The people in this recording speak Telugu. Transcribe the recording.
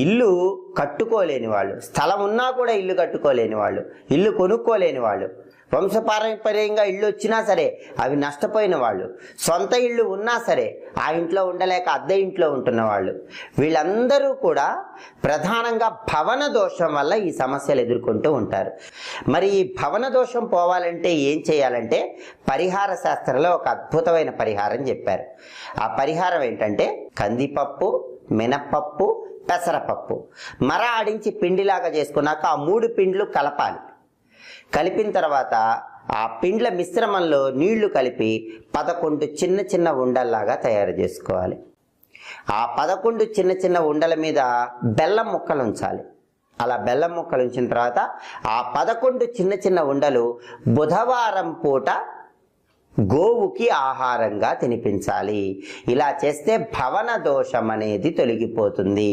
ఇల్లు కట్టుకోలేని వాళ్ళు, స్థలం ఉన్నా కూడా ఇల్లు కట్టుకోలేని వాళ్ళు, ఇల్లు కొనుక్కోలేని వాళ్ళు, వంశపారంపర్యంగా ఇళ్ళు వచ్చినా సరే అవి నష్టపోయిన వాళ్ళు, సొంత ఇళ్ళు ఉన్నా సరే ఆ ఇంట్లో ఉండలేక అద్దె ఇంట్లో ఉంటున్న వాళ్ళు, వీళ్ళందరూ కూడా ప్రధానంగా భవన దోషం వల్ల ఈ సమస్యలు ఎదుర్కొంటూ ఉంటారు. మరి ఈ భవన దోషం పోవాలంటే ఏం చేయాలంటే పరిహార శాస్త్రంలో ఒక అద్భుతమైన పరిహారం చెప్పారు. ఆ పరిహారం ఏంటంటే కందిపప్పు, మినప్పప్పు, పెసరపప్పు మర ఆడించి పిండిలాగా చేసుకున్నాక ఆ 3 పిండ్లు కలపాలి. కలిపిన తర్వాత ఆ పిండ్ల మిశ్రమంలో నీళ్లు కలిపి 11 చిన్న చిన్న ఉండల్లాగా తయారు చేసుకోవాలి. ఆ 11 చిన్న చిన్న ఉండల మీద బెల్లం ముక్కలు ఉంచాలి. అలా బెల్లం ముక్కలు ఉంచిన తర్వాత ఆ 11 చిన్న చిన్న ఉండలు బుధవారం పూట గోవుకి ఆహారంగా తినిపించాలి. ఇలా చేస్తే భవన దోషం అనేది తొలగిపోతుంది.